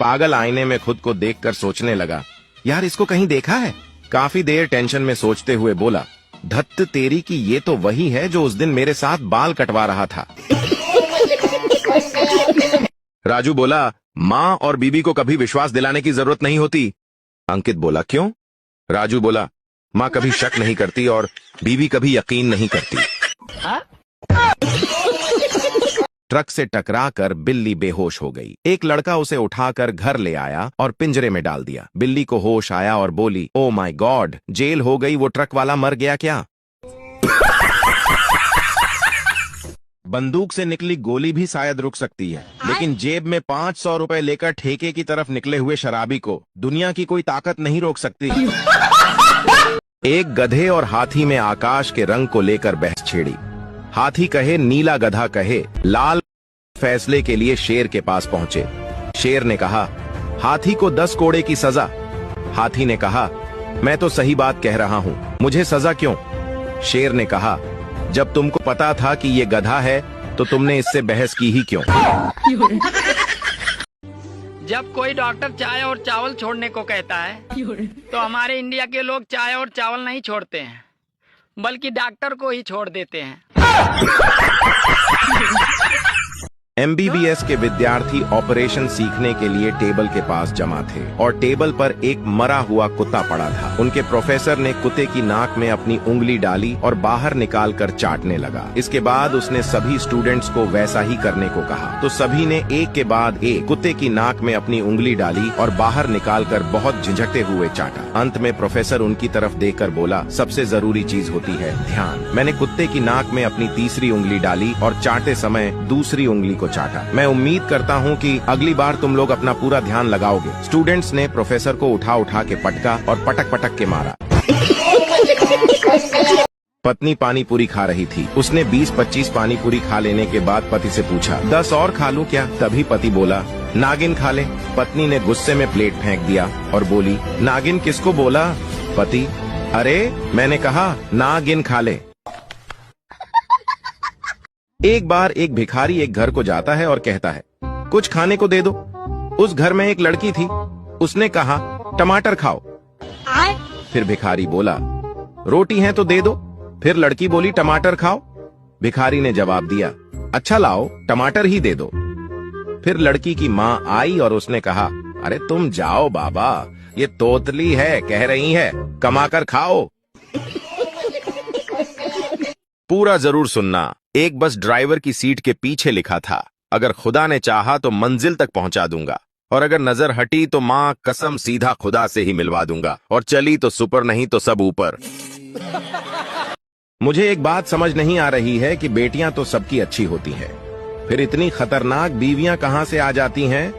पागल आईने में खुद को देखकर सोचने लगा, यार इसको कहीं देखा है। काफी देर टेंशन में सोचते हुए बोला, धत्त तेरी की ये तो वही है जो उस दिन मेरे साथ बाल कटवा रहा था। राजू बोला, माँ और बीबी को कभी विश्वास दिलाने की जरूरत नहीं होती। अंकित बोला, क्यों? राजू बोला, माँ कभी शक नहीं करती और बीबी कभी यकीन नहीं करती। ट्रक से टकराकर बिल्ली बेहोश हो गई। एक लड़का उसे उठाकर घर ले आया और पिंजरे में डाल दिया। बिल्ली को होश आया और बोली, ओ माय गॉड, जेल हो गई, वो ट्रक वाला मर गया क्या? बंदूक से निकली गोली भी शायद रुक सकती है, लेकिन जेब में 500 रुपए लेकर ठेके की तरफ निकले हुए शराबी को दुनिया की कोई ताकत नहीं रोक सकती। एक गधे और हाथी में आकाश के रंग को लेकर बहस छेड़ी। हाथी कहे नीला, गधा कहे लाल। फैसले के लिए शेर के पास पहुंचे। शेर ने कहा, हाथी को 10 कोड़े की सजा। हाथी ने कहा, मैं तो सही बात कह रहा हूं, मुझे सजा क्यों? शेर ने कहा, जब तुमको पता था कि ये गधा है तो तुमने इससे बहस की ही क्यों? जब कोई डॉक्टर चाय और चावल छोड़ने को कहता है तो हमारे इंडिया के लोग चाय और चावल नहीं छोड़ते हैं, बल्कि डॉक्टर को ही छोड़ देते हैं। MBBS के विद्यार्थी ऑपरेशन सीखने के लिए टेबल के पास जमा थे और टेबल पर एक मरा हुआ कुत्ता पड़ा था। उनके प्रोफेसर ने कुत्ते की नाक में अपनी उंगली डाली और बाहर निकालकर चाटने लगा। इसके बाद उसने सभी स्टूडेंट्स को वैसा ही करने को कहा, तो सभी ने एक के बाद एक कुत्ते की नाक में अपनी उंगली डाली और बाहर निकालकर बहुत झिझकते हुए चाटा। अंत में प्रोफेसर उनकी तरफ देखकर बोला, सबसे जरूरी चीज होती है ध्यान। मैंने कुत्ते की नाक में अपनी तीसरी उंगली डाली और चाटते समय दूसरी उंगली को चाटा। मैं उम्मीद करता हूं कि अगली बार तुम लोग अपना पूरा ध्यान लगाओगे। स्टूडेंट्स ने प्रोफेसर को उठा के पटका और पटक पटक के मारा। पत्नी पानी पूरी खा रही थी। उसने 20-25 पानी पूरी खा लेने के बाद पति से पूछा, 10 और खा लूं क्या? तभी पति बोला, नागिन खा ले। पत्नी ने गुस्से में प्लेट फेंक दिया और बोली, नागिन किसको बोला? पति, अरे मैंने कहा नागिन खा ले। एक बार एक भिखारी एक घर को जाता है और कहता है, कुछ खाने को दे दो। उस घर में एक लड़की थी। उसने कहा, टमाटर खाओ। फिर भिखारी बोला, रोटी है तो दे दो। फिर लड़की बोली, टमाटर खाओ। भिखारी ने जवाब दिया, अच्छा लाओ, टमाटर ही दे दो। फिर लड़की की माँ आई और उसने कहा, अरे तुम जाओ बाबा, ये तोतली है, कह रही है कमाकर खाओ। पूरा जरूर सुनना। एक बस ड्राइवर की सीट के पीछे लिखा था, अगर खुदा ने चाहा तो मंजिल तक पहुंचा दूंगा, और अगर नजर हटी तो मां कसम सीधा खुदा से ही मिलवा दूंगा, और चली तो सुपर नहीं तो सब ऊपर। मुझे एक बात समझ नहीं आ रही है कि बेटियां तो सबकी अच्छी होती हैं, फिर इतनी खतरनाक बीवियां कहां से आ जाती हैं?